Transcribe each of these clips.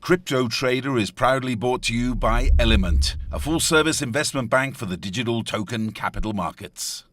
Crypto Trader is proudly brought to you by Element, a full-service investment bank for the digital token capital markets.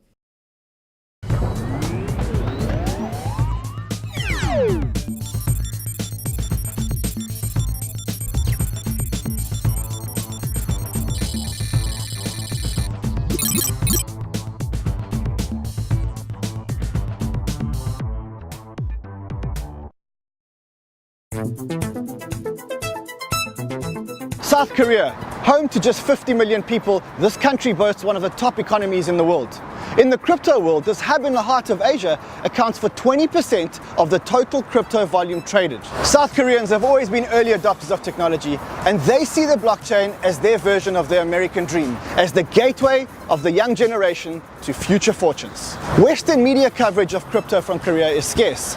South Korea, home to just 50 million people, this country boasts one of the top economies in the world. In the crypto world, this hub in the heart of Asia accounts for 20% of the total crypto volume traded. South Koreans have always been early adopters of technology, and they see the blockchain as their version of the American dream, as the gateway of the young generation to future fortunes. Western media coverage of crypto from Korea is scarce,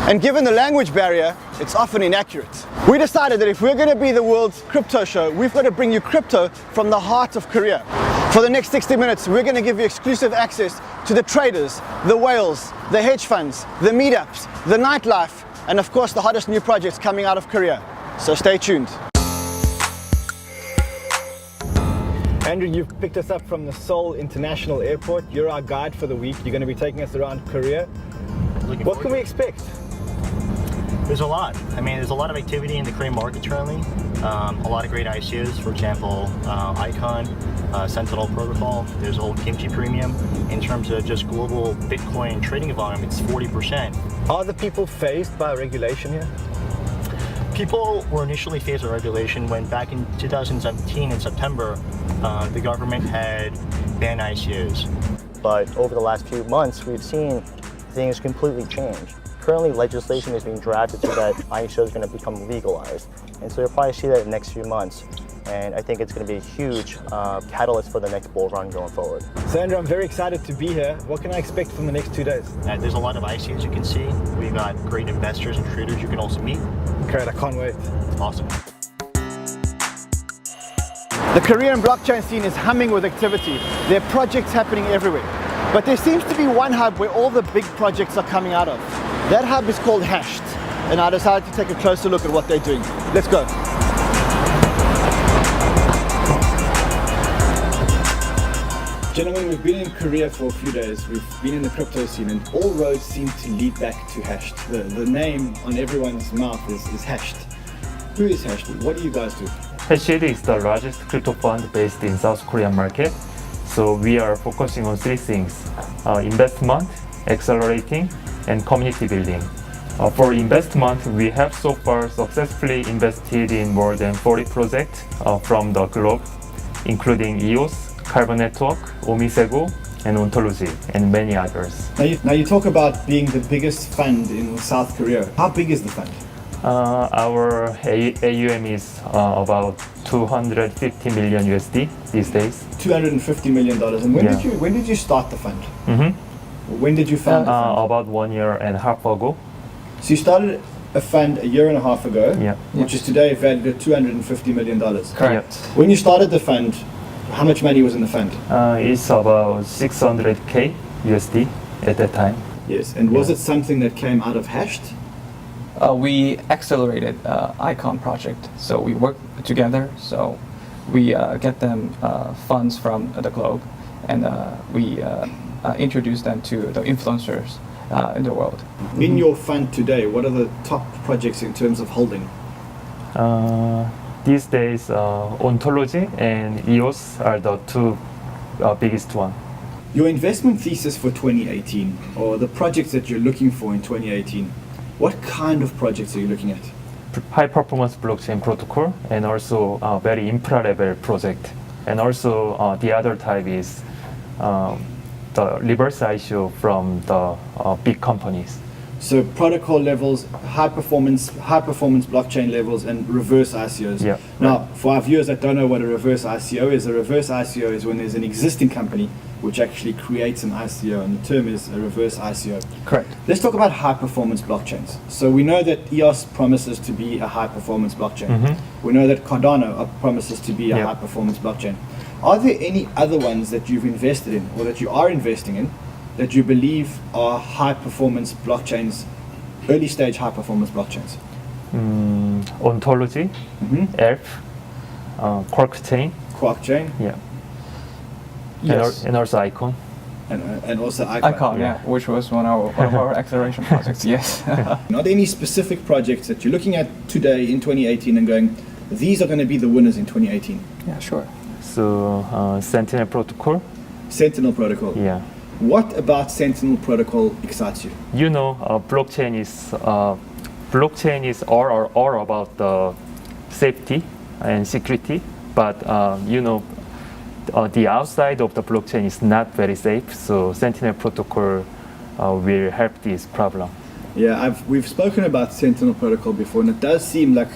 and given the language barrier, it's often inaccurate. We decided that if we're going to be the world's crypto show, we've got to bring you crypto from the heart of Korea. For the next 60 minutes, we're going to give you exclusive access to the traders, the whales, the hedge funds, the meetups, the nightlife, and of course the hottest new projects coming out of Korea. So stay tuned. Andrew, you've picked us up from the Seoul International Airport. You're our guide for the week. You're going to be taking us around Korea. What can we expect? There's a lot. I mean, there's a lot of activity in the Korean market currently. A lot of great ICOs, for example, Icon, Sentinel Protocol. There's old Kimchi Premium. In terms of just global Bitcoin trading volume, it's 40%. Are the people phased by regulation here? People were initially phased by regulation when back in 2017 in September, the government had banned ICOs. But over the last few months, we've seen things completely change. Currently, legislation is being drafted so that ICO is going to become legalized. And so you'll probably see that in the next few months. And I think it's going to be a huge catalyst for the next bull run going forward. So Andrew, I'm very excited to be here. What can I expect from the next 2 days? There's a lot of ICOs you can see. We've got great investors and traders you can also meet. Great, I can't wait. Awesome. The Korean blockchain scene is humming with activity. There are projects happening everywhere. But there seems to be one hub where all the big projects are coming out of. That hub is called Hashed, and I decided to take a closer look at what they're doing. Let's go. Gentlemen, we've been in Korea for a few days. We've been in the crypto scene, and all roads seem to lead back to Hashed. The name on everyone's mouth is Hashed. Who is Hashed? What do you guys do? Hashed is the largest crypto fund based in South Korean market. So we are focusing on three things: investment, accelerating, and community building. For investment, we have so far successfully invested in more than 40 projects from the globe, including EOS, Carbon Network, Omisego, and Ontology, and many others. Now you talk about being the biggest fund in South Korea. How big is the fund? Our AUM is about 250 million USD these days. $250 million. And when did you start the fund? When did you found the fund? About 1.5 years ago. So you started a fund a year and a half ago, Yeah. which is today valued at $250 million. Correct. When you started the fund, how much money was in the fund? It's about 600K USD at that time. Yes, and was it something that came out of Hashed? We accelerated Icon project, so we work together. So we get them funds from the globe, and we introduce them to the influencers in the world. In your fund today, what are the top projects in terms of holding? These days, Ontology and EOS are the two biggest ones. Your investment thesis for 2018, or the projects that you're looking for in 2018, what kind of projects are you looking at? High performance blockchain protocol, and also a very infra level project. And also the other type is the reverse ICO from the big companies. So protocol levels, high performance blockchain levels, and reverse ICOs. Yeah. Now, for our viewers that don't know what a reverse ICO is, a reverse ICO is when there's an existing company which actually creates an ICO, and the term is a reverse ICO. Correct. Let's talk about high performance blockchains. So we know that EOS promises to be a high performance blockchain. We know that Cardano promises to be a high performance blockchain. Are there any other ones that you've invested in, or that you are investing in, that you believe are high performance blockchains, early stage high performance blockchains? ontology, ELF, Quark chain, Quark chain, yeah, Yes. and also icon. and also icon. ICON, yeah, which was one of our acceleration projects. Yes. Are there any specific projects that you're looking at today in 2018 and going, these are going to be the winners in 2018? Yeah, sure. So Sentinel protocol, Sentinel Protocol. yeah. What about Sentinel Protocol excites you? You know, blockchain is all about the safety and security, but you know, the outside of the blockchain is not very safe. So Sentinel protocol will help this problem. Yeah, we've spoken about Sentinel Protocol before, and it does seem like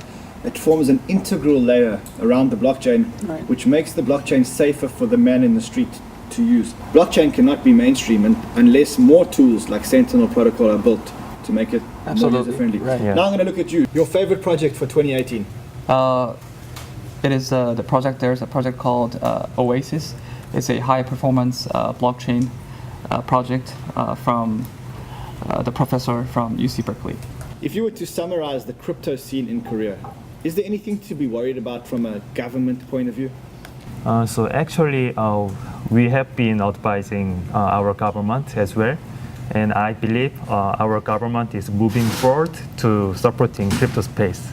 it forms an integral layer around the blockchain, Right. which makes the blockchain safer for the man in the street to use. Blockchain cannot be mainstream unless more tools like Sentinel Protocol are built to make it more Absolutely. user-friendly. Right. Yeah. Now I'm going to look at you. Your favorite project for 2018? It is the project. There's a project called Oasis. It's a high-performance blockchain project from the professor from UC Berkeley. If you were to summarize the crypto scene in Korea, is there anything to be worried about from a government point of view? So actually, we have been advising our government as well, and I believe our government is moving forward to supporting crypto space.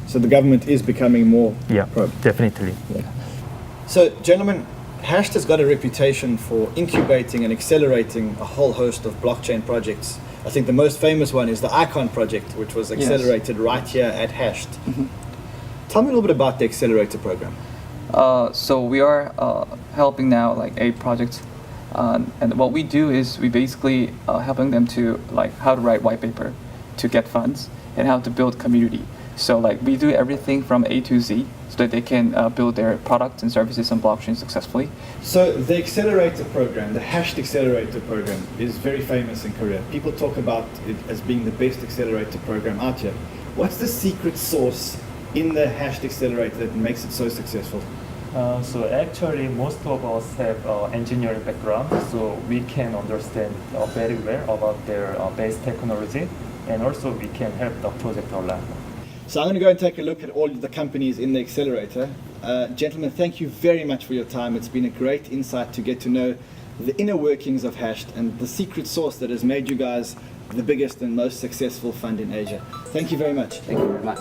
So the government is becoming more Yeah, pro. definitely. So, gentlemen, Hashed has got a reputation for incubating and accelerating a whole host of blockchain projects. I think the most famous one is the Icon project, which was accelerated right here at Hashed. Tell me a little bit about the accelerator program. So we are helping now like 8 projects, and what we do is we basically helping them to like how to write white paper to get funds and how to build community. So like we do everything from A to Z so that they can build their products and services on blockchain successfully. So the accelerator program, the Hashed accelerator program, is very famous in Korea. People talk about it as being the best accelerator program out here. What's the secret sauce in the Hashed accelerator that makes it so successful? So actually, most of us have engineering background, so we can understand very well about their base technology, and also we can help the project a lot. So I'm going to go and take a look at all the companies in the accelerator. Gentlemen, thank you very much for your time. It's been a great insight to get to know the inner workings of Hashed and the secret sauce that has made you guys the biggest and most successful fund in Asia. Thank you very much. Thank you very much.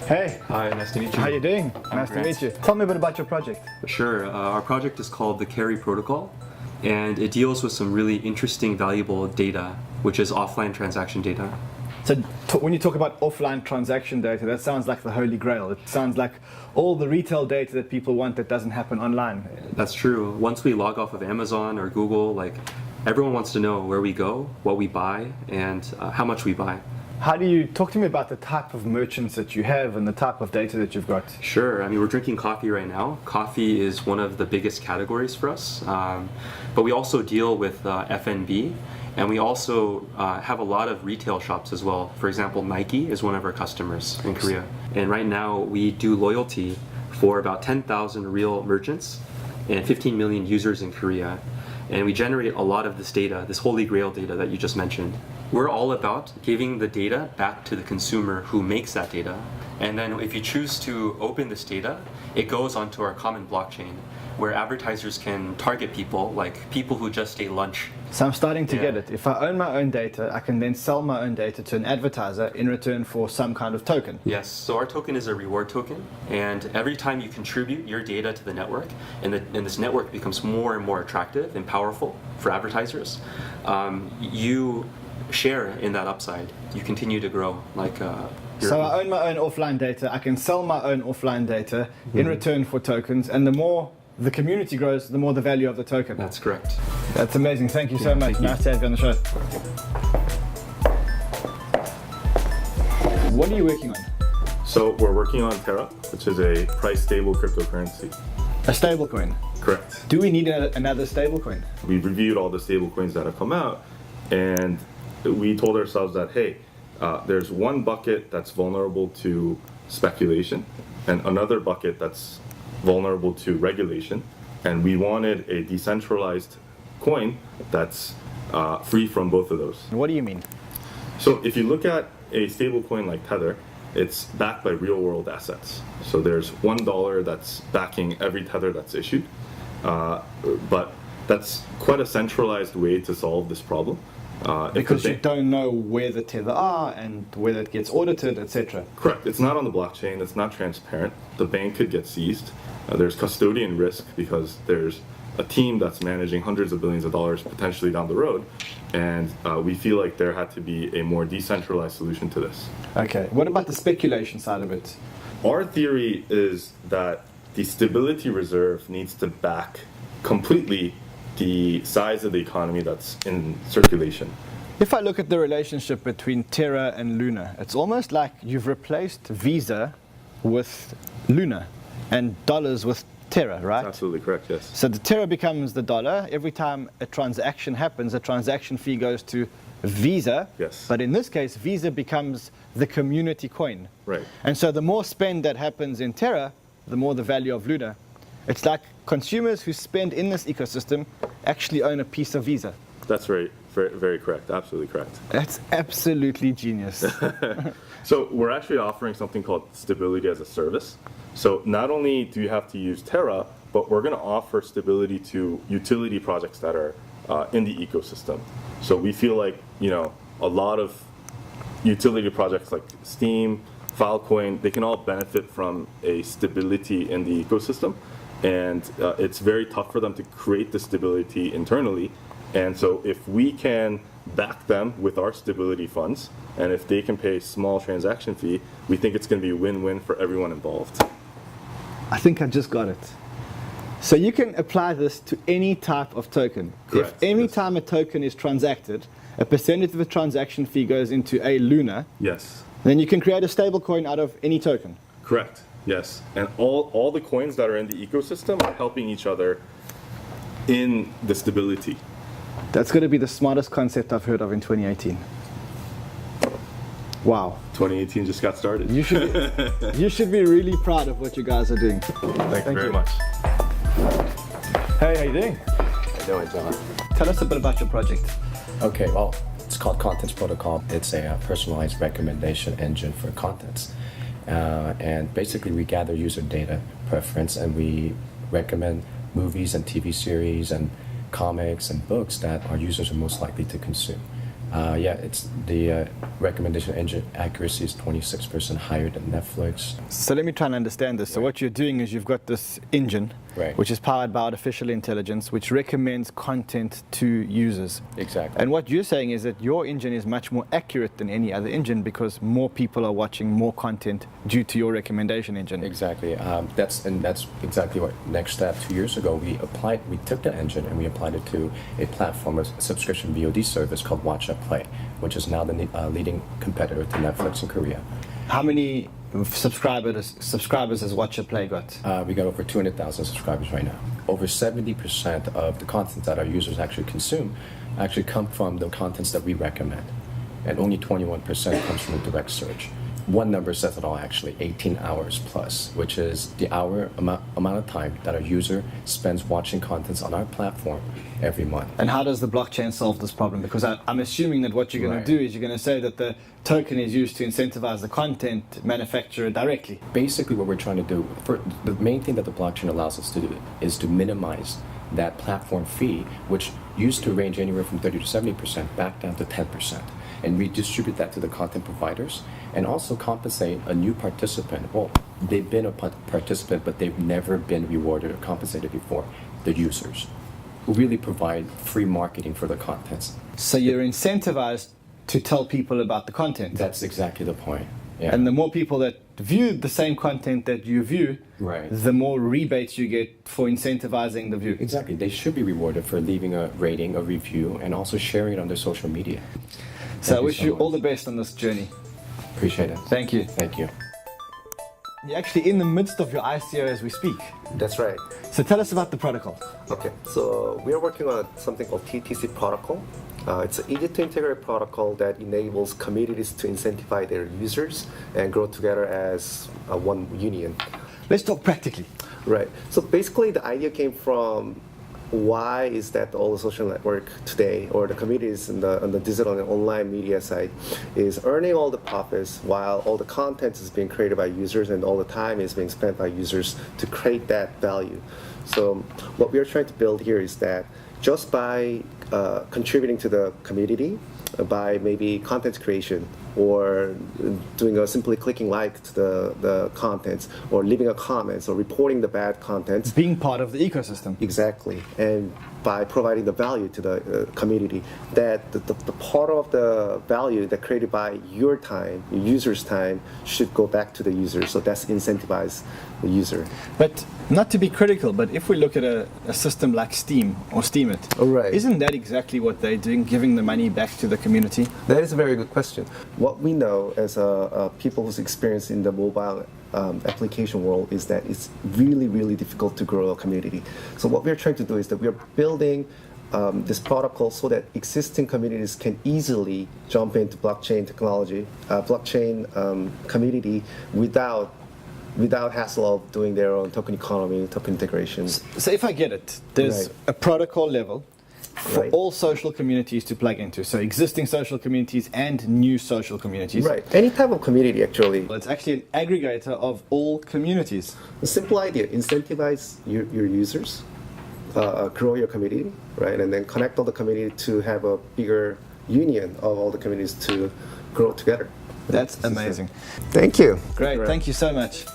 Hey, Hi, nice to meet you. how you doing? Nice to Grant. meet you. Tell me a bit about your project. Sure. Our project is called the Carry Protocol, and it deals with some really interesting, valuable data, which is offline transaction data. So when you talk about offline transaction data, that sounds like the holy grail. It sounds like all the retail data that people want that doesn't happen online. That's true. Once we log off of Amazon or Google, like everyone wants to know where we go, what we buy, and how much we buy. How do you talk to me about the type of merchants that you have and the type of data that you've got? Sure. I mean, we're drinking coffee right now. Coffee is one of the biggest categories for us, but we also deal with F&B. And we also have a lot of retail shops as well. For example, Nike is one of our customers in Korea. And right now we do loyalty for about 10,000 real merchants and 15 million users in Korea. And we generate a lot of this data, this holy grail data that you just mentioned. We're all about giving the data back to the consumer who makes that data. And then if you choose to open this data, it goes onto our common blockchain where advertisers can target people, like people who just ate lunch. So I'm starting to Yeah. get it. If I own my own data, I can then sell my own data to an advertiser in return for some kind of token. Yes, so our token is a reward token, and every time you contribute your data to the network, and this network becomes more and more attractive and powerful for advertisers, you share in that upside. You continue to grow. So I own my own offline data. I can sell my own offline data in return for tokens, and the more the community grows, the more the value of the token. That's correct. That's amazing. Thank you so much. thank you. Nice to have you on the show. What are you working on? So we're working on Terra, which is a price stable cryptocurrency. A stablecoin. Correct. Do we need another stablecoin? We've reviewed all the stablecoins that have come out, and we told ourselves that, hey, there's one bucket that's vulnerable to speculation and another bucket that's vulnerable to regulation, and we wanted a decentralized coin that's free from both of those. What do you mean? So if you look at a stable coin like Tether, it's backed by real world assets. So there's $1 that's backing every tether that's issued. But that's quite a centralized way to solve this problem. Because you don't know where the tether are and whether it gets audited, etc. Correct. It's not on the blockchain. It's not transparent. The bank could get seized. There's custodian risk because there's a team that's managing hundreds of billions of dollars potentially down the road. And we feel like there had to be a more decentralized solution to this. Okay. What about the speculation side of it? Our theory is that the stability reserve needs to back completely the size of the economy that's in circulation. If I look at the relationship between Terra and Luna, it's almost like you've replaced Visa with Luna and dollars with Terra, right? Absolutely correct, yes. So the Terra becomes the dollar. Every time a transaction happens, a transaction fee goes to Visa. Yes. But in this case, Visa becomes the community coin. Right. And so the more spend that happens in Terra, the more the value of Luna. It's like consumers who spend in this ecosystem actually own a piece of Visa. That's right. Very, very correct. Absolutely correct. That's absolutely genius. So we're actually offering something called stability as a service. So not only do you have to use Terra, but we're going to offer stability to utility projects that are in the ecosystem. So we feel like, a lot of utility projects like Steam, Filecoin, they can all benefit from a stability in the ecosystem. And it's very tough for them to create the stability internally. And so if we can back them with our stability funds, and if they can pay a small transaction fee, we think it's going to be a win-win for everyone involved. I think I just got it. So you can apply this to any type of token. Correct. If any Yes. time a token is transacted, a percentage of the transaction fee goes into a Luna, Yes. then you can create a stable coin out of any token. Correct. Yes. And all the coins that are in the ecosystem are helping each other in the stability. That's going to be the smartest concept I've heard of in 2018. Wow. 2018 just got started. You should be really proud of what you guys are doing. Thank you very much. Hey, how you doing? How you doing, John? Tell us a bit about your project. Okay, well, it's called Contents Protocol. It's a personalized recommendation engine for contents. And basically, we gather user data preference and we recommend movies and TV series and comics and books that our users are most likely to consume. It's the recommendation engine accuracy is 26% higher than Netflix. So let me try and understand this. So what you're doing is you've got this engine, Right. which is powered by artificial intelligence, which recommends content to users. Exactly. And what you're saying is that your engine is much more accurate than any other engine because more people are watching more content due to your recommendation engine. Exactly. That's exactly what next step 2 years ago we took the engine and we applied it to a platform, a subscription VOD service called Watch Up Play, which is now the leading competitor to Netflix in Korea. How many subscribers has Watch Your Play got? We got over 200,000 subscribers right now. Over 70% of the content that our users actually consume actually come from the contents that we recommend, and only 21% comes from a direct search. One number says it all actually, 18 hours plus, which is the amount of time that a user spends watching contents on our platform every month. And how does the blockchain solve this problem? Because I'm assuming that what you're going Right. to do is you're going to say that the token is used to incentivize the content manufacturer directly. Basically what we're trying to do, the main thing that the blockchain allows us to do is to minimize that platform fee, which used to range anywhere from 30 to 70%, back down to 10%. And redistribute that to the content providers and also compensate a new participant. Well, they've been a participant, but they've never been rewarded or compensated before, the users, who really provide free marketing for the contents. So you're incentivized to tell people about the content. That's exactly the point. Yeah. And the more people that view the same content that you view, Right. the more rebates you get for incentivizing the view. Exactly. They should be rewarded for leaving a rating, a review, and also sharing it on their social media. So I Thank you wish so you much. all the best on this journey. Appreciate it. Thank you. Thank you. You're actually in the midst of your ICO as we speak. That's right. So tell us about the protocol. Okay, so we are working on something called TTC protocol. It's an easy to integrate protocol that enables communities to incentivize their users and grow together as one union. Let's talk practically. Right. So basically, the idea came from why is that all the social network today or the communities on the digital and online media side is earning all the profits while all the content is being created by users and all the time is being spent by users to create that value. So what we are trying to build here is that just by contributing to the community, by maybe content creation or doing simply clicking like to the contents or leaving a comments or reporting the bad contents. Being part of the ecosystem. Exactly. And by providing the value to the community, that the part of the value that created by your time, your user's time, should go back to the user. So that's incentivize the user. But not to be critical, but if we look at a system like Steam or Steemit, right. Isn't that exactly what they're doing, giving the money back to the community? That is a very good question. What we know as people who's experienced in the mobile application world is that it's really, really difficult to grow a community. So what we're trying to do is that we're building this protocol so that existing communities can easily jump into blockchain technology, blockchain community without hassle of doing their own token economy, token integration. So if I get it, there's Right. a protocol level for Right. all social communities to plug into. So existing social communities and new social communities. Right. Any type of community, actually. Well, it's actually an aggregator of all communities. A simple idea: incentivize your users, grow your community, right, and then connect all the community to have a bigger union of all the communities to grow together. That's amazing. Thank you. Great, thank you so much.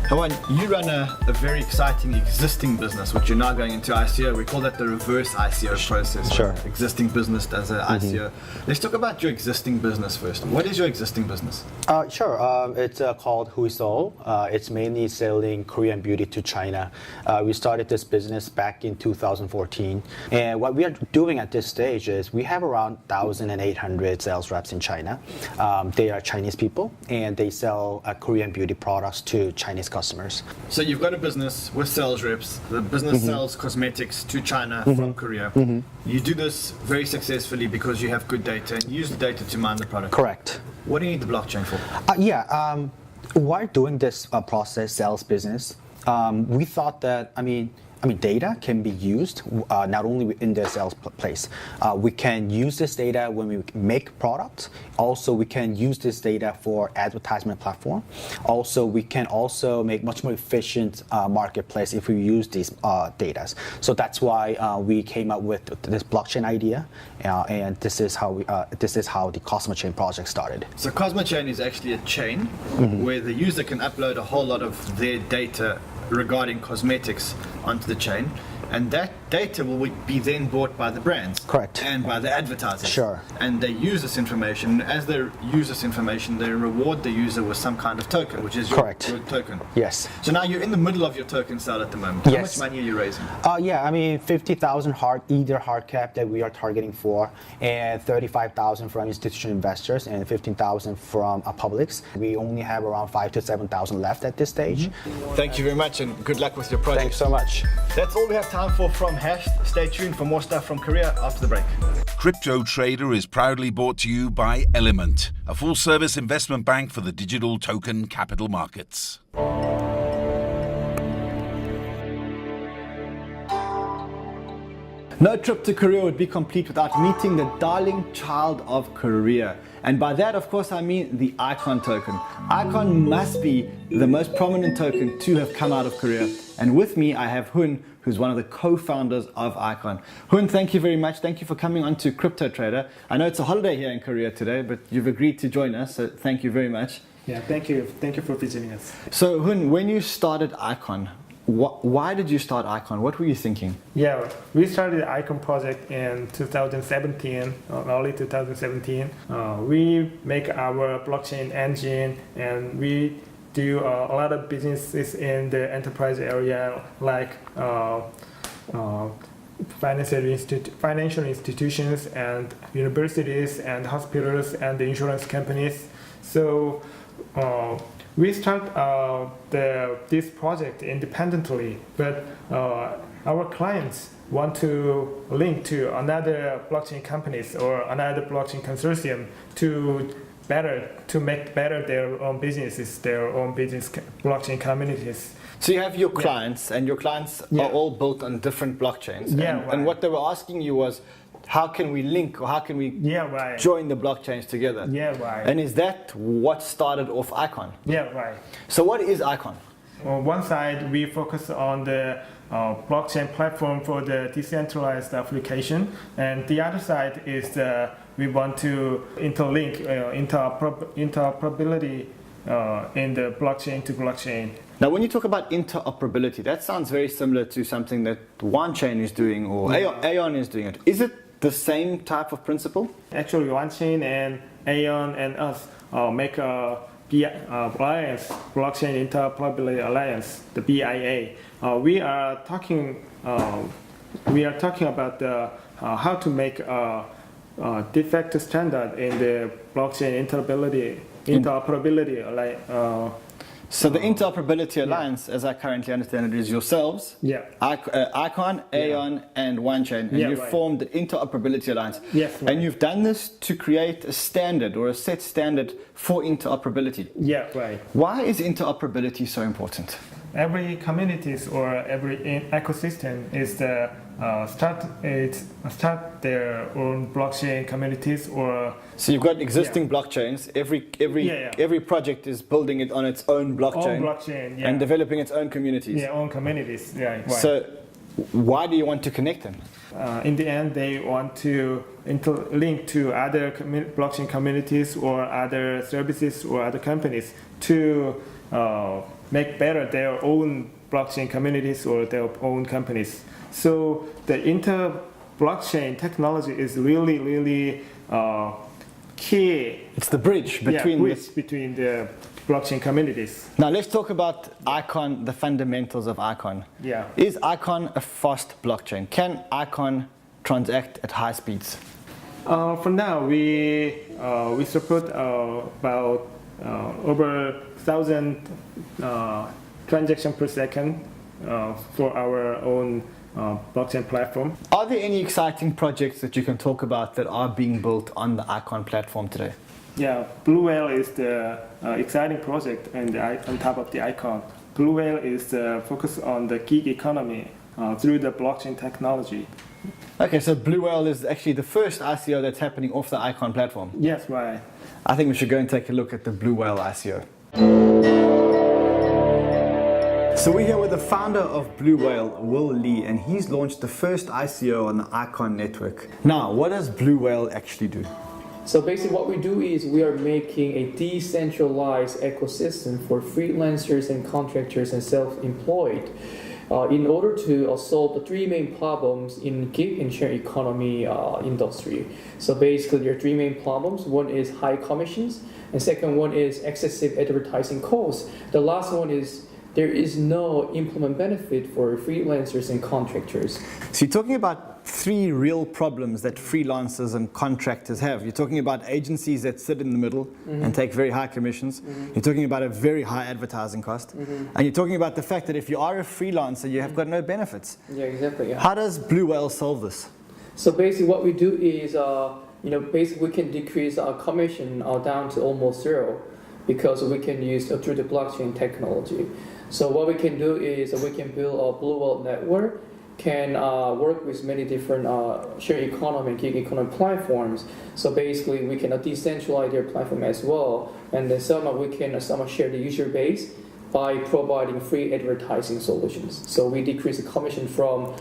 Hawan, you run a very exciting existing business, which you're now going into ICO. We call that the reverse ICO process. Sure. Existing business does an ICO. Let's talk about your existing business first. What is your existing business? Sure. It's called Huiso. It's mainly selling Korean beauty to China. We started this business back in 2014. And what we are doing at this stage is we have around 1,800 sales reps in China. They are Chinese people, and they sell Korean beauty products to Chinese customers. So you've got a business with sales reps. The business sells cosmetics to China from Korea. You do this very successfully because you have good data and use the data to mine the product. Correct. What do you need the blockchain for? While doing this process sales business, we thought that, data can be used not only in the sales place. We can use this data when we make products. Also, we can use this data for advertisement platform. Also, we can also make much more efficient marketplace if we use these data. So that's why we came up with this blockchain idea, and this is how the Cosmo Chain project started. So Cosmo Chain is actually a chain where the user can upload a whole lot of their data regarding cosmetics onto the chain, and that data will be then bought by the brands. Correct. And by the advertisers. Sure. And they use this information. As they use this information, they reward the user with some kind of token, which is your token. Yes. So now you're in the middle of your token sale at the moment. How much money are you raising? 50,000 hard cap that we are targeting for, and 35,000 from institutional investors, and 15,000 from publics. We only have around 5,000 to 7,000 left at this stage. Thank you very much, and good luck with your project. Thanks so much. That's all we have time for from Hashed. Stay tuned for more stuff from Korea after the break. Crypto Trader is proudly brought to you by Element, a full-service investment bank for the digital token capital markets. No trip to Korea would be complete without meeting the darling child of Korea. And by that, of course, I mean the Icon token. Icon must be the most prominent token to have come out of Korea. And with me, I have Hun, who's one of the co-founders of Icon. Hun, thank you very much. Thank you for coming on to Crypto Trader. I know it's a holiday here in Korea today, but you've agreed to join us, so thank you very much. Yeah, thank you. Thank you for visiting us. So Hun, when you started Icon, why did you start Icon? What were you thinking? Yeah, we started the Icon project in 2017, early 2017. We make our blockchain engine, and we do a lot of businesses in the enterprise area, like financial institutions and universities and hospitals and the insurance companies. So we start this project independently, but our clients want to link to another blockchain companies or another blockchain consortium to better to make better their own businesses, their own business blockchain communities. So you have your clients, and your clients are all built on different blockchains. Yeah, and what they were asking you was, how can we link, or how can we join the blockchains together? Yeah, right. And is that what started off Icon? Yeah, right. So what is Icon? On one side, we focus on the blockchain platform for the decentralized application, and the other side is we want to interlink interoperability in the blockchain to blockchain. Now, when you talk about interoperability, that sounds very similar to something that OneChain is doing, or Aeon is doing it. Is it the same type of principle? Actually, OneChain and Aeon and us make a alliance, Blockchain Interoperability Alliance, the BIA. We are talking about how to make a de facto standard in the blockchain interoperability alliance. So the Interoperability Alliance, as I currently understand it, is yourselves, Icon, Aeon, and OneChain, and you've formed the Interoperability Alliance. Yes, and you've done this to create a standard or a set standard for interoperability. Yeah, right. Why is interoperability so important? Every communities or every ecosystem is start their own blockchain communities, or so you've got existing blockchains. Every project is building it on its own blockchain, and developing its own communities. Yeah, own communities. Yeah. Right. So why do you want to connect them? In the end, they want to interlink to other blockchain communities or other services or other companies to make better their own blockchain communities or their own companies. So the inter-blockchain technology is really, really key. It's the bridge between between the blockchain communities. Now let's talk about Icon, the fundamentals of Icon. Yeah. Is Icon a fast blockchain? Can Icon transact at high speeds? For now, we support about over 1,000 transactions per second for our own blockchain platform. Are there any exciting projects that you can talk about that are being built on the Icon platform today? Yeah, Blue Whale is the exciting project on top of the Icon. Blue Whale is focused on the gig economy through the blockchain technology. Okay, so Blue Whale is actually the first ICO that's happening off the Icon platform. Yes, right. I think we should go and take a look at the Blue Whale ICO. So we're here with the founder of Blue Whale, Will Lee, and he's launched the first ICO on the Icon network. Now, what does Blue Whale actually do? So basically what we do is we are making a decentralized ecosystem for freelancers and contractors and self-employed in order to solve the three main problems in gig and share economy industry. So basically there are three main problems. One is high commissions, and second one is excessive advertising costs. The last one is there is no implement benefit for freelancers and contractors. So you're talking about three real problems that freelancers and contractors have. You're talking about agencies that sit in the middle and take very high commissions. You're talking about a very high advertising cost. And you're talking about the fact that if you are a freelancer, you have got no benefits. Yeah, exactly. Yeah. How does Blue Whale solve this? So basically what we do is, basically we can decrease our commission down to almost zero because we can use through the blockchain technology. So what we can do is we can build a Blue Whale network, can work with many different share economy and gig economy platforms. So basically we can decentralize their platform as well, and then we can share the user base by providing free advertising solutions. So we decrease the commission from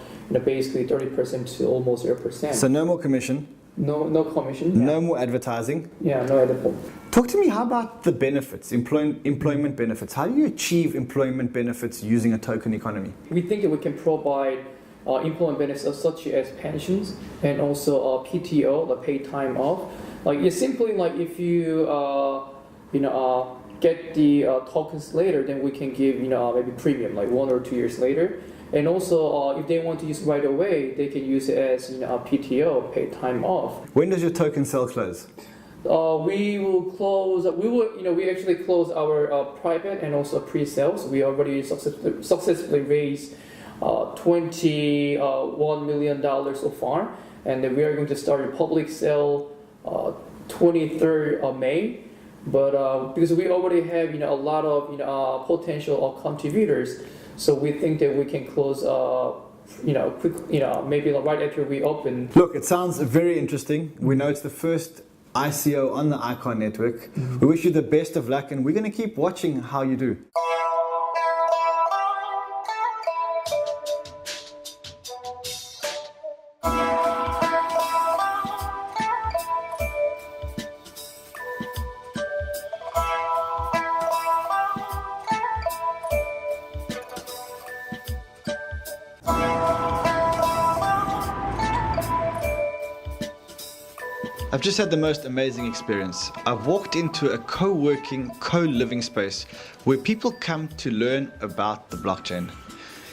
basically 30% to almost 0%. So no more commission. No commission. Yeah. No more advertising. Yeah, no advertising. Talk to me, how about the benefits, employment benefits? How do you achieve employment benefits using a token economy? We think that we can provide employment benefits such as pensions and also PTO, the paid time off. Like it's simply like if you get the tokens later, then we can give maybe premium like 1 or 2 years later. And also, if they want to use right away, they can use it as PTO, paid time off. When does your token sale close? We will close. We actually close our private and also pre-sales. We already successfully raised $21 million so far, and then we are going to start a public sale 23rd of May. But because we already have a lot of potential contributors, so we think that we can close quick, maybe right after we open. Look, it sounds very interesting. We know it's the first ICO on the Icon network. We wish you the best of luck, and we're going to keep watching how you do. I've just had the most amazing experience. I've walked into a co-working, co-living space where people come to learn about the blockchain.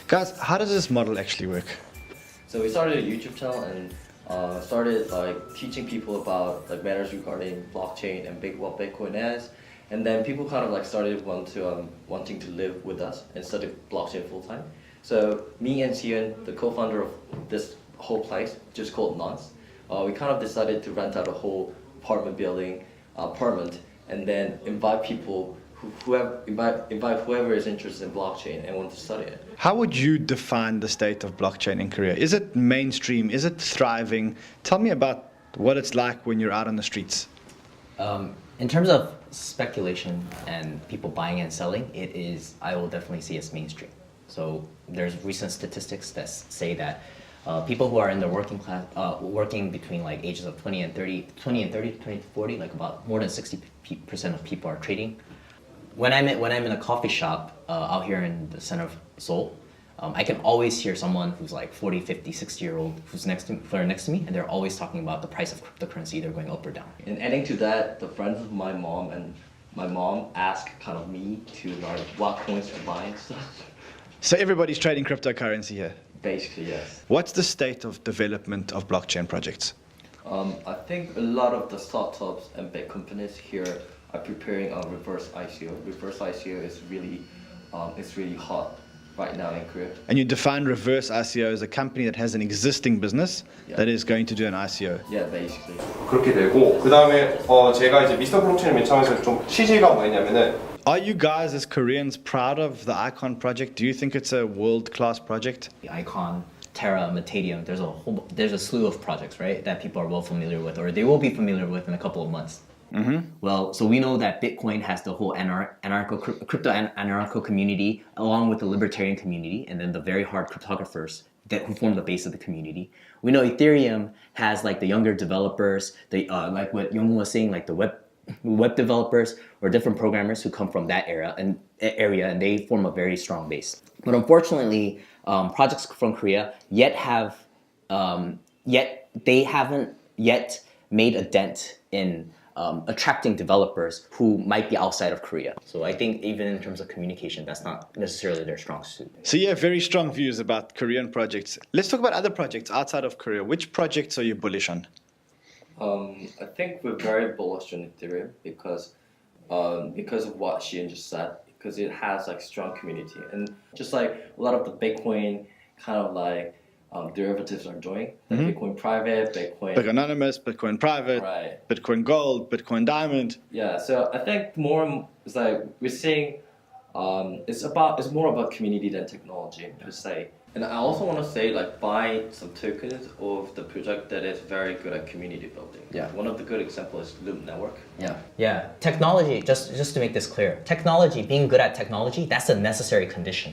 Guys, how does this model actually work? So we started a YouTube channel and started teaching people about matters regarding blockchain and what Bitcoin is, and then people kind of started wanting to live with us and study blockchain full time. So me and Sion, the co-founder of this whole place, just called Nonce, we kind of decided to rent out a whole apartment and then invite people invite whoever is interested in blockchain and want to study it. How would you define the state of blockchain in Korea? Is it mainstream? Is it thriving? Tell me about what it's like when you're out on the streets. In terms of speculation and people buying and selling, I will definitely see as mainstream. So there's recent statistics that say that people who are in the working class, working between ages of 20 and 30 to 40, about more than 60% of people are trading. When I'm in a coffee shop out here in the center of Seoul, I can always hear someone who's 40, 50, 60-year-old who's next to me, and they're always talking about the price of cryptocurrency either going up or down. And adding to that, the friends of my mom ask kind of me to what coins to buy and stuff. So everybody's trading cryptocurrency here? Basically, yes. What's the state of development of blockchain projects? I think a lot of the startups and big companies here are preparing a reverse ICO. Reverse ICO is really hot right now in Korea. And you define reverse ICO as a company that has an existing business that is going to do an ICO. Yeah, basically. 그렇게 되고 그다음에 제가 이제 미스터 블록체인을 맨 처음에 좀 취지가 뭐였냐면은 Are you guys as Koreans proud of the Icon project? Do you think it's a world-class project? The Icon, Terra, Metadium, there's a slew of projects, right, that people are well familiar with, or they will be familiar with in a couple of months. Mm-hmm. Well, so we know that Bitcoin has the whole crypto anarcho community, along with the libertarian community, and then the very hard cryptographers who form the base of the community. We know Ethereum has the younger developers, like what Young was saying, the web developers or different programmers who come from that area, and they form a very strong base. But unfortunately, projects from Korea haven't yet made a dent in attracting developers who might be outside of Korea. So I think even in terms of communication, that's not necessarily their strong suit. So you have very strong views about Korean projects. Let's talk about other projects outside of Korea. Which projects are you bullish on? I think we're very bullish on Ethereum because of what Xian just said, because it has strong community, and just a lot of the Bitcoin kind of derivatives are doing, Bitcoin private, Bitcoin Anonymous, Bitcoin private, right. Bitcoin gold, Bitcoin diamond. Yeah, so I think more is we're seeing it's more about community than technology per se. And I also want to say buy some tokens of the project that is very good at community building. Yeah. One of the good examples is Loop Network. Yeah. Technology, just to make this clear, being good at technology, that's a necessary condition.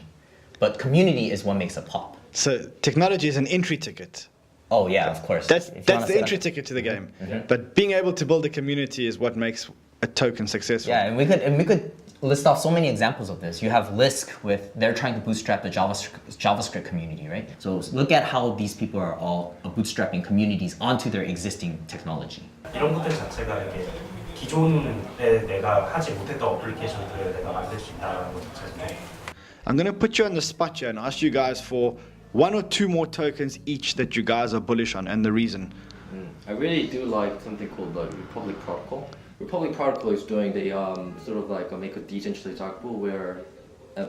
But community is what makes it pop. So technology is an entry ticket. Oh yeah, of course. That's the entry ticket to the game. Mm-hmm. But being able to build a community is what makes a token successful. Yeah, and we could list off so many examples of this. You have Lisk they're trying to bootstrap the JavaScript community, right? So look at how these people are all bootstrapping communities onto their existing technology. 이런 것들 자체가 이게 기존에 내가 하지 못했던 어플리케이션들을 내가 만들 수 있다는 것 자체가. I'm going to put you on the spot here and ask you guys for 1 or 2 more tokens each that you guys are bullish on, and the reason. I really do like something called the Republic Protocol. Republic Protocol is doing the make a decentralized pool where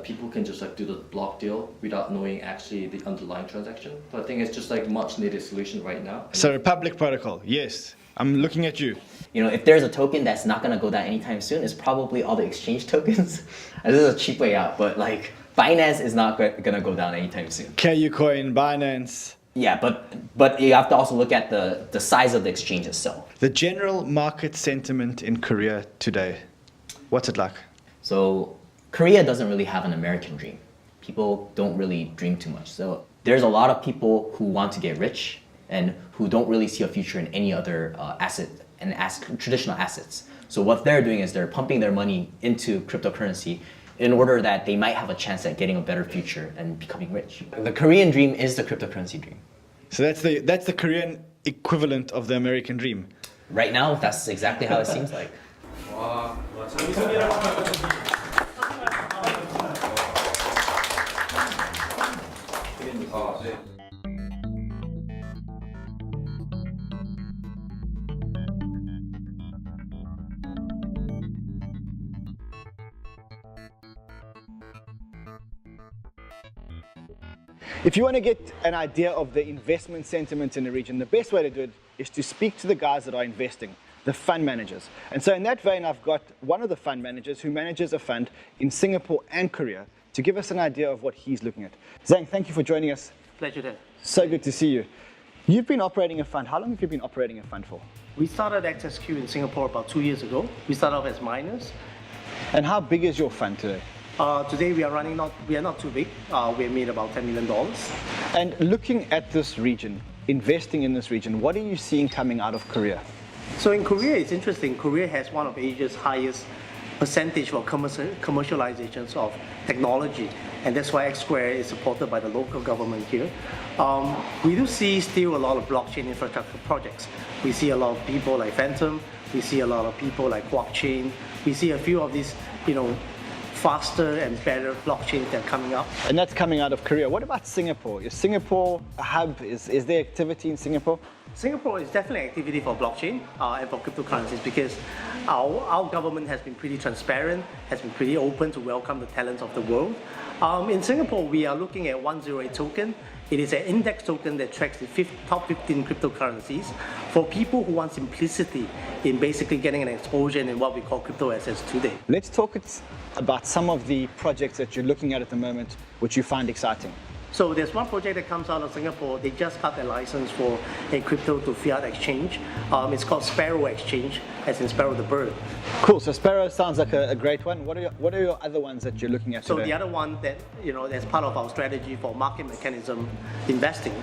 people can just like do the block deal without knowing actually the underlying transaction. So I think it's just like much needed solution right now. So Republic Protocol, yes. I'm looking at you. You know, if there's a token that's not gonna go down anytime soon, it's probably all the exchange tokens. And this is a cheap way out, but like Binance is not gonna go down anytime soon. KuCoin, Binance. Yeah, but you have to also look at the size of the exchange itself. The general market sentiment in Korea today, what's it like? So Korea doesn't really have an American dream. People don't really dream too much. So there's a lot of people who want to get rich and who don't really see a future in any other traditional assets. So what they're doing is they're pumping their money into cryptocurrency in order that they might have a chance at getting a better future and becoming rich. The Korean dream is the cryptocurrency dream. So that's the Korean equivalent of the American dream. Right now, that's exactly how it seems like. If you want to get an idea of the investment sentiment in the region, the best way to do it is to speak to the guys that are investing, the fund managers. And so in that vein, I've got one of the fund managers who manages a fund in Singapore and Korea to give us an idea of what he's looking at. Zhang, thank you for joining us. Pleasure there. So good to see you. You've been operating a fund. How long have you been operating a fund for? We started XSQ in Singapore about 2 years ago. We started off as miners. And how big is your fund today? Today we are not too big. We made about $10 million. And looking at this region, investing in this region, what are you seeing coming out of Korea? So in Korea, it's interesting. Korea has one of Asia's highest percentage for commercializations of technology, and that's why X Square is supported by the local government here. We do see still a lot of blockchain infrastructure projects. We see a lot of people like Phantom. We see a lot of people like Blockchain. We see a few of these, faster and better blockchains that are coming up. And that's coming out of Korea. What about Singapore? Is Singapore a hub? Is there activity in Singapore? Singapore is definitely activity for blockchain and for cryptocurrencies because our government has been pretty transparent, has been pretty open to welcome the talents of the world. In Singapore, we are looking at 108 token. It is an index token that tracks the top 15 cryptocurrencies for people who want simplicity in basically getting an exposure in what we call crypto assets today. Let's talk about some of the projects that you're looking at the moment, which you find exciting. So there's one project that comes out of Singapore. They just got their license for a crypto to fiat exchange. It's called Sparrow Exchange, as in Sparrow the bird. Cool. So Sparrow sounds like a great one. What are your other ones that you're looking at So today? the other one that that's part of our strategy for market mechanism investing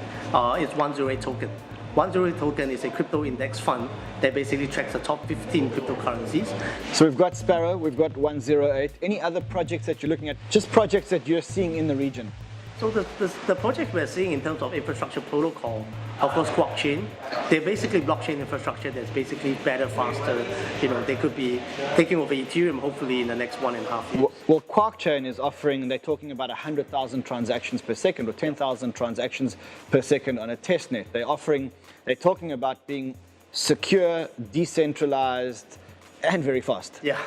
is 108 token. 108 token is a crypto index fund that basically tracks the top 15 cryptocurrencies. So we've got Sparrow, we've got 108. Any other projects that you're looking at? Just projects that you're seeing in the region. So the project we're seeing in terms of infrastructure protocol, of course, blockchain. They're basically blockchain infrastructure that's basically better, faster. They could be taking over Ethereum hopefully in the next 1.5 years. Well, QuarkChain is offering, they're talking about 100,000 transactions per second or 10,000 transactions per second on a testnet. They're talking about being secure, decentralized, and very fast. Yeah.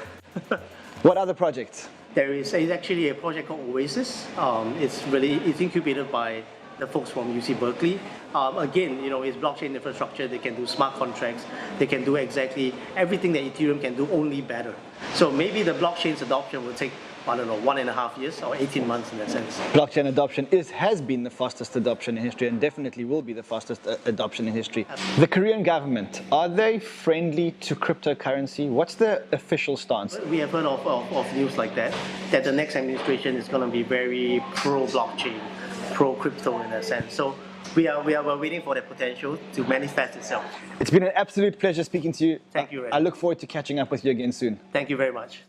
What other projects? There is actually a project called Oasis. It's incubated by the folks from UC Berkeley. Again, it's blockchain infrastructure. They can do smart contracts. They can do exactly everything that Ethereum can do, only better. So maybe the blockchain's adoption will take, 1.5 years or 18 months in that sense. Blockchain adoption has been the fastest adoption in history and definitely will be the fastest adoption in history. The Korean government, are they friendly to cryptocurrency? What's the official stance? We have heard of news like that the next administration is going to be very pro-blockchain, pro-crypto in that sense. So we are waiting for the potential to manifest itself. It's been an absolute pleasure speaking to you. Thank you, Ray. I look forward to catching up with you again soon. Thank you very much.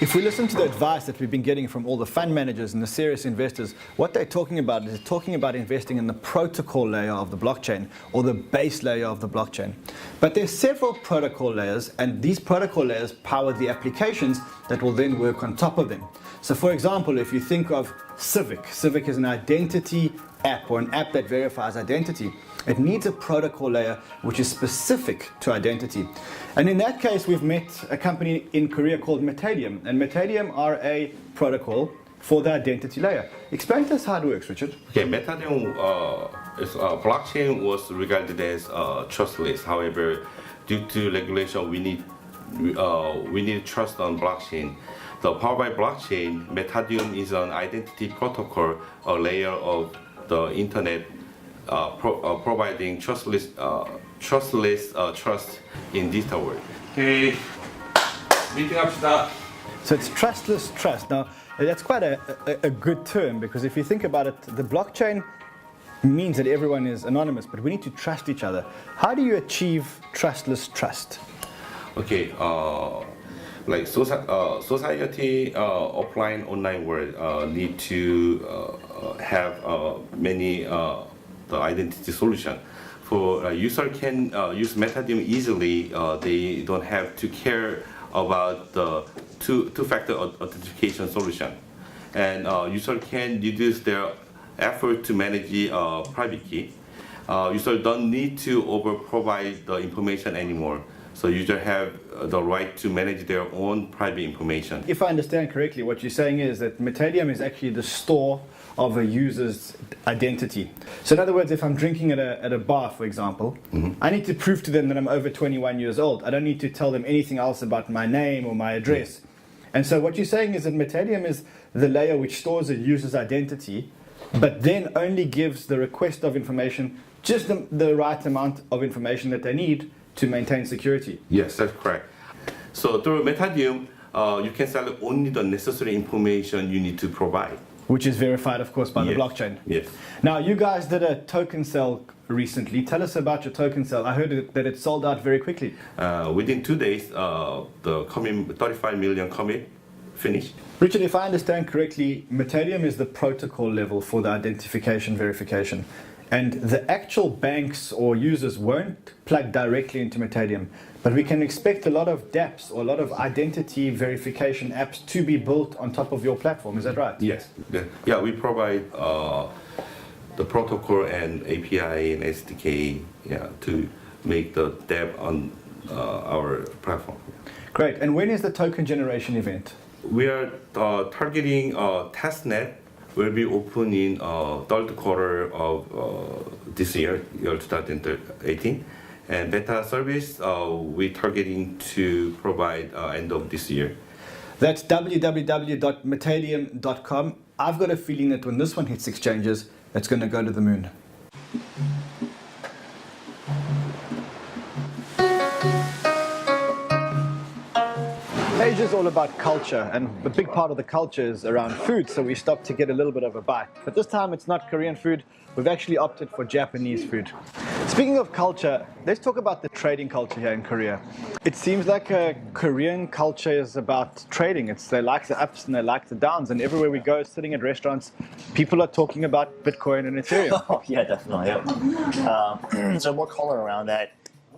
If we listen to the advice that we've been getting from all the fund managers and the serious investors, what they're talking about is talking about investing in the protocol layer of the blockchain or the base layer of the blockchain. But there's several protocol layers, and these protocol layers power the applications that will then work on top of them. So for example, if you think of Civic is an identity app or an app that verifies identity. It needs a protocol layer which is specific to identity. And in that case, we've met a company in Korea called Metadium. And Metadium are a protocol for the identity layer. Explain to us how it works, Richard. Okay, Metadium blockchain was regarded as trustless. However, due to regulation, we need trust on blockchain. The powered by blockchain, Metadium is an identity protocol, a layer of the internet, providing trustless trust in digital world. Okay, 미팅합시다. So it's trustless trust. Now, that's quite a good term, because if you think about it, the blockchain means that everyone is anonymous, but we need to trust each other. How do you achieve trustless trust? Okay, like society, offline, online world need to have many the identity solution. For user can use Metadium easily. They don't have to care about the two-factor authentication solution, and user can reduce their effort to manage private key. User don't need to over-provide the information anymore. So user have the right to manage their own private information. If I understand correctly, what you're saying is that Metadium is actually the store of a user's identity. So in other words, if I'm drinking at a bar, for example, I need to prove to them that I'm over 21 years old. I don't need to tell them anything else about my name or my address. And so what you're saying is that Metadium is the layer which stores a user's identity, but then only gives the request of information just the right amount of information that they need to maintain security. Yes, that's correct. So through Metadium, you can select only the necessary information you need to provide. Which is verified, of course, by the blockchain. Yes. Now, you guys did a token sale recently. Tell us about your token sale. I heard that it sold out very quickly. Within 2 days, the 35 million commit finished. Richard, if I understand correctly, Metadium is the protocol level for the identification verification. And the actual banks or users won't plug directly into Metadium, but we can expect a lot of dApps or a lot of identity verification apps to be built on top of your platform. Is that right? Yes. Yeah, we provide the protocol and API and SDK to make the dApp on our platform. Great. And when is the token generation event? We are targeting testnet will be open in third quarter of this year 2018, and beta service we're targeting to provide end of this year. That's www.metadium.com. I've got a feeling that when this one hits exchanges, it's going to go to the moon. Asia is all about culture, and a big part of the culture is around food, so we stopped to get a little bit of a bite. But this time it's not Korean food, we've actually opted for Japanese food. Speaking of culture, let's talk about the trading culture here in Korea. It seems like a Korean culture is about trading. They like the ups and they like the downs, and everywhere we go, sitting at restaurants, people are talking about Bitcoin and Ethereum. Oh, yeah, definitely. Yeah. So more color around that.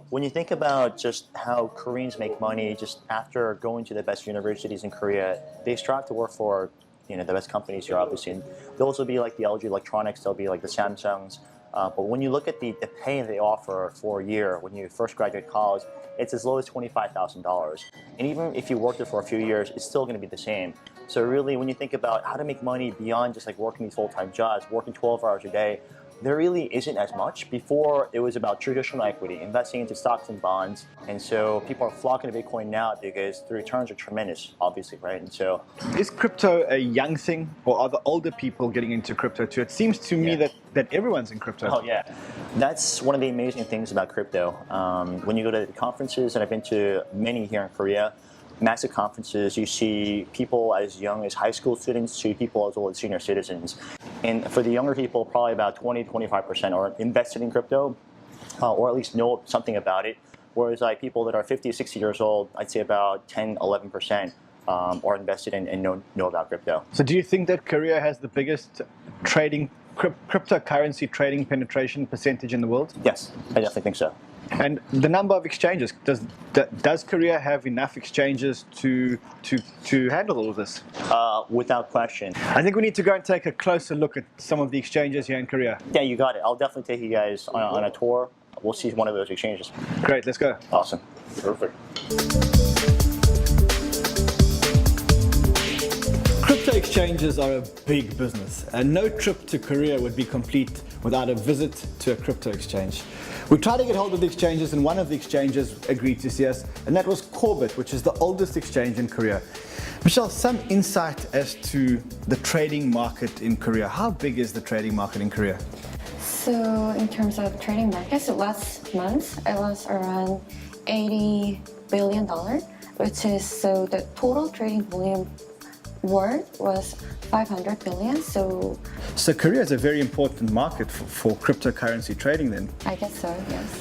When you think about just how Koreans make money, just after going to the best universities in Korea, they strive to work for the best companies here, obviously. And those will be like the LG Electronics, they'll be like the Samsungs. But when you look at the pay they offer for a year when you first graduate college, it's as low as $25,000. And even if you worked there for a few years, it's still going to be the same. So really, when you think about how to make money beyond just like working these full-time jobs, working 12 hours a day, there really isn't as much. Before, it was about traditional equity, investing into stocks and bonds. And so people are flocking to Bitcoin now because the returns are tremendous, obviously, right? And so, is crypto a young thing, or are the older people getting into crypto too? It seems to me that everyone's in crypto. Oh yeah, that's one of the amazing things about crypto. When you go to the conferences, and I've been to many here in Korea, massive conferences, you see people as young as high school students to people as old as senior citizens. And for the younger people, probably about 20-25% are invested in crypto, or at least know something about it. Whereas like people that are 50, 60 years old, I'd say about 10-11% are invested in and know about crypto. So do you think that Korea has the biggest cryptocurrency trading penetration percentage in the world? Yes, I definitely think so. And the number of exchanges, does Korea have enough exchanges to handle all of this? Without question. I think we need to go and take a closer look at some of the exchanges here in Korea. Yeah, you got it. I'll definitely take you guys on a tour. We'll see one of those exchanges. Great, let's go. Awesome. Perfect. Crypto exchanges are a big business, and no trip to Korea would be complete without a visit to a crypto exchange. We tried to get hold of the exchanges, and one of the exchanges agreed to see us, and that was Corbit, which is the oldest exchange in Korea. Michelle, some insight as to the trading market in Korea. How big is the trading market in Korea? So in terms of trading markets, last month it was around $80 billion, which is, so the total trading volume world was 500 billion. So Korea is a very important market for cryptocurrency trading then? I guess so, yes.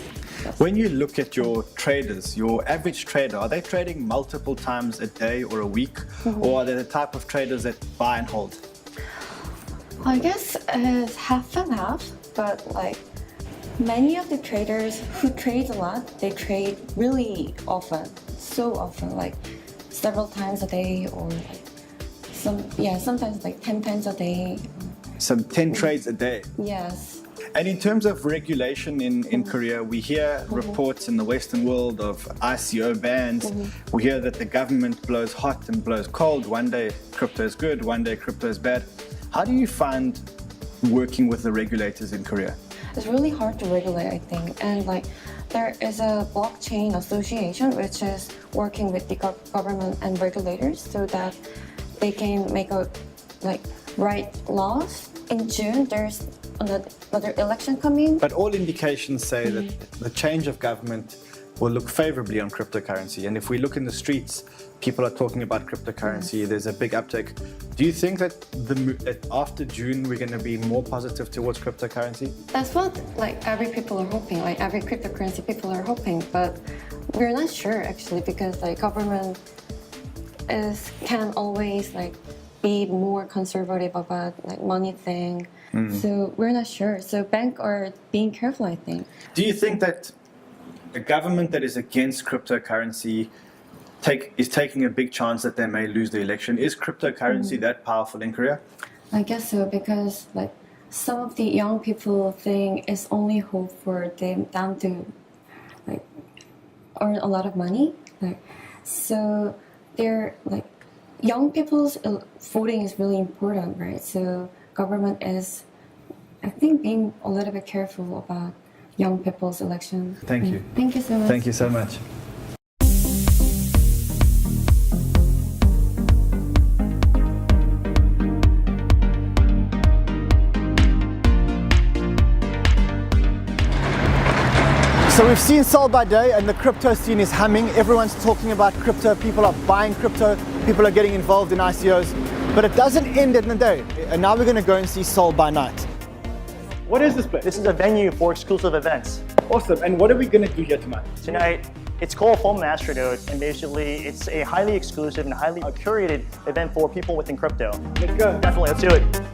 When you look at your traders, your average trader, are they trading multiple times a day or a week? Or are they the type of traders that buy and hold? I guess it's half and half, but like many of the traders who trade a lot, they trade really often, so often, like several times a day, or like sometimes like 10 times a day. Some 10 trades a day? Yes. And in terms of regulation in Korea, we hear reports in the Western world of ICO bans. We hear that the government blows hot and blows cold. One day crypto is good, one day crypto is bad. How do you find working with the regulators in Korea? It's really hard to regulate, I think. And like there is a blockchain association which is working with the government and regulators so that they can make right laws. In June, there's another election coming. But all indications say that the change of government will look favorably on cryptocurrency. And if we look in the streets, people are talking about cryptocurrency. There's a big uptake. Do you think that after June we're going to be more positive towards cryptocurrency? That's what every people are hoping. Like every cryptocurrency people are hoping, but we're not sure actually because government can always be more conservative about money thing. So we're not sure. So banks are being careful, I think. Do you think that a government that is against cryptocurrency is taking a big chance that they may lose the election? Is cryptocurrency that powerful in Korea? I guess so, because some of the young people think it's only hope for them to earn a lot of money. So they're young people's voting is really important, right? So government is, I think, being a little bit careful about young people's election. Thank you. Thank you so much. Thank you so much. So we've seen Seoul by day and the crypto scene is humming. Everyone's talking about crypto. People are buying crypto. People are getting involved in ICOs. But it doesn't end in the day. And now we're going to go and see Seoul by night. What is this place? This is a venue for exclusive events. Awesome. And what are we going to do here tonight? Tonight, it's called Full Masternode, and basically it's a highly exclusive and highly curated event for people within crypto. Let's go. Definitely, let's do it.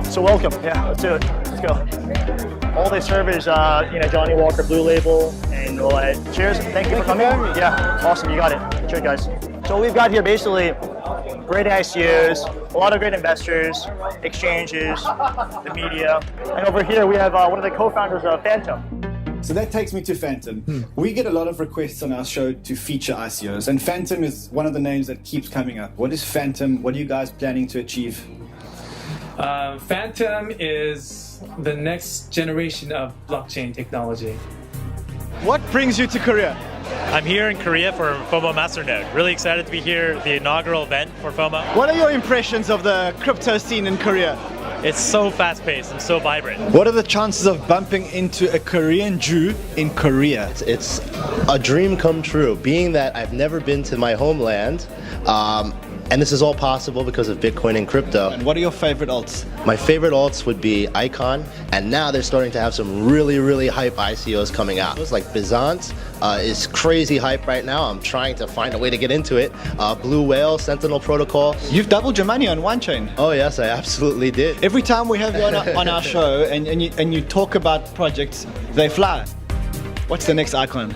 So welcome. Yeah, let's do it. Let's go. All they serve is, Johnny Walker Blue Label, and cheers. Thank you for coming. Yeah, awesome. You got it. Cheers, guys. So what we've got here basically great ICOs, a lot of great investors, exchanges, the media, and over here we have one of the co-founders of Phantom. So that takes me to Phantom. We get a lot of requests on our show to feature ICOs, and Phantom is one of the names that keeps coming up. What is Phantom? What are you guys planning to achieve? Phantom is the next generation of blockchain technology. What brings you to Korea? I'm here in Korea for FOMO Masternode. Really excited to be here, the inaugural event for FOMO. What are your impressions of the crypto scene in Korea? It's so fast-paced and so vibrant. What are the chances of bumping into a Korean Jew in Korea? It's a dream come true, being that I've never been to my homeland. And this is all possible because of Bitcoin and crypto. And what are your favorite alts? My favorite alts would be Icon, and now they're starting to have some really hype ICOs coming out. It's like Bizant is crazy hype right now. I'm trying to find a way to get into it. Blue Whale, Sentinel Protocol. You've doubled your money on one chain. Oh yes, I absolutely did. Every time we have you on our show and you talk about projects, they fly. What's the next icon?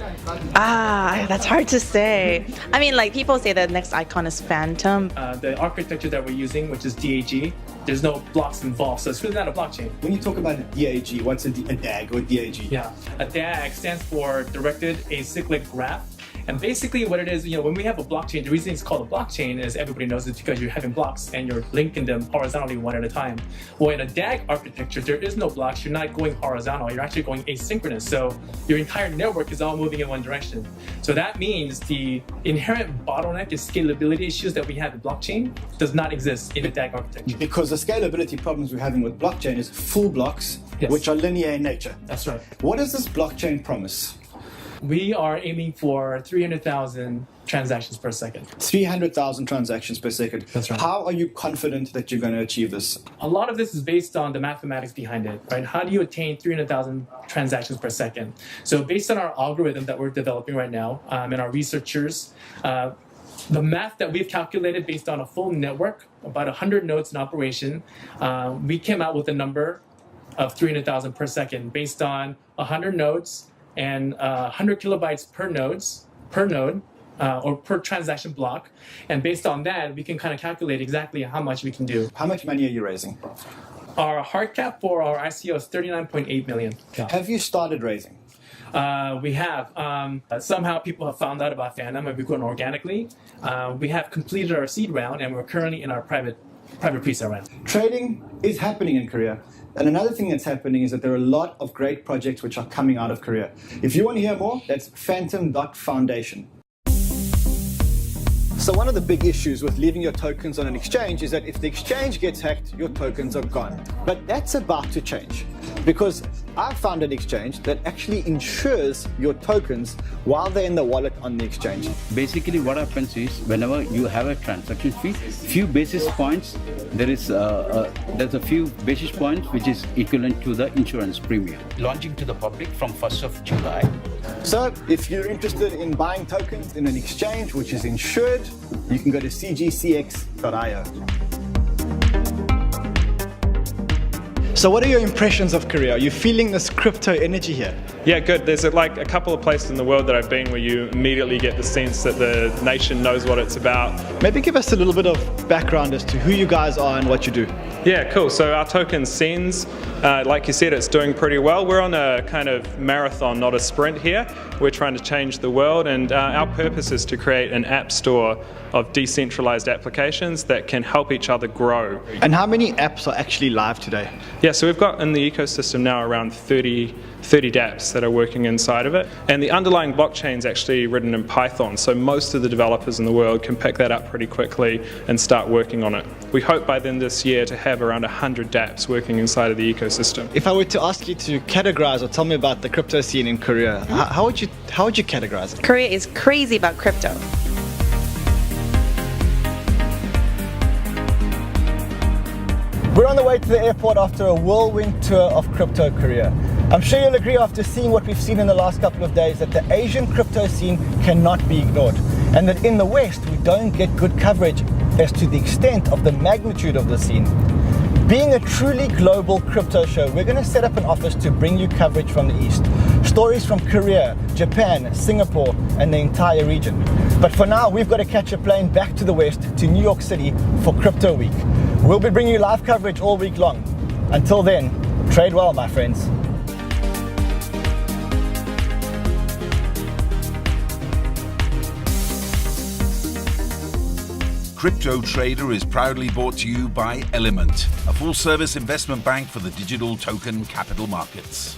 That's hard to say. I mean, like, people say the next icon is Phantom. The architecture that we're using, which is DAG, there's no blocks involved, so it's really not a blockchain. When you talk about a DAG, what's a DAG or DAG? Yeah, a DAG stands for Directed Acyclic Graph. And basically what it is, when we have a blockchain, the reason it's called a blockchain is everybody knows it's because you're having blocks and you're linking them horizontally one at a time. Well, in a DAG architecture, there is no blocks. You're not going horizontal. You're actually going asynchronous. So your entire network is all moving in one direction. So that means the inherent bottleneck and scalability issues that we have in blockchain does not exist in a DAG architecture. Because the scalability problems we're having with blockchain is full blocks, which are linear in nature. That's right. What does this blockchain promise? We are aiming for 300,000 transactions per second. 300,000 transactions per second. That's right. How are you confident that you're going to achieve this? A lot of this is based on the mathematics behind it, right? How do you attain 300,000 transactions per second? So based on our algorithm that we're developing right now, and our researchers, the math that we've calculated based on a full network, about 100 nodes in operation, we came out with a number of 300,000 per second based on 100 nodes, and 100 kilobytes per node, or per transaction block. And based on that, we can kind of calculate exactly how much we can do. How much money are you raising? Our hard cap for our ICO is 39.8 million. Have you started raising? We have. Somehow people have found out about Phantom and we've grown organically. We have completed our seed round and we're currently in our private pre-sale round. Trading is happening in Korea. And another thing that's happening is that there are a lot of great projects which are coming out of Korea. If you want to hear more, that's phantom.foundation. So one of the big issues with leaving your tokens on an exchange is that if the exchange gets hacked, your tokens are gone. But that's about to change, because I've found an exchange that actually insures your tokens while they're in the wallet on the exchange. Basically what happens is, whenever you have a transaction fee, few basis points, there's a few basis points which is equivalent to the insurance premium. Launching to the public from 1st of July. So if you're interested in buying tokens in an exchange which is insured, you can go to cgcx.io. So what are your impressions of Korea? Are you feeling this crypto energy here? Yeah, good. There's like a couple of places in the world that I've been where you immediately get the sense that the nation knows what it's about. Maybe give us a little bit of background as to who you guys are and what you do. Yeah, cool. So our token Sends, like you said, it's doing pretty well. We're on a kind of marathon, not a sprint here. We're trying to change the world, and our purpose is to create an app store of decentralized applications that can help each other grow. And how many apps are actually live today? Yeah, so we've got in the ecosystem now around 30 dApps that are working inside of it. And the underlying blockchain is actually written in Python, so most of the developers in the world can pick that up pretty quickly and start working on it. We hope by then this year to have around 100 dApps working inside of the ecosystem. If I were to ask you to categorize or tell me about the crypto scene in Korea, how would you categorize it? Korea is crazy about crypto. We're on the way to the airport after a whirlwind tour of crypto Korea. I'm sure you'll agree after seeing what we've seen in the last couple of days that the Asian crypto scene cannot be ignored, and that in the West we don't get good coverage as to the extent of the magnitude of the scene. Being a truly global crypto show, we're going to set up an office to bring you coverage from the East. Stories from Korea, Japan, Singapore, and the entire region. But for now, we've got to catch a plane back to the West, to New York City for Crypto Week. We'll be bringing you live coverage all week long. Until then, trade well, my friends. Crypto Trader is proudly brought to you by Element, a full-service investment bank for the digital token capital markets.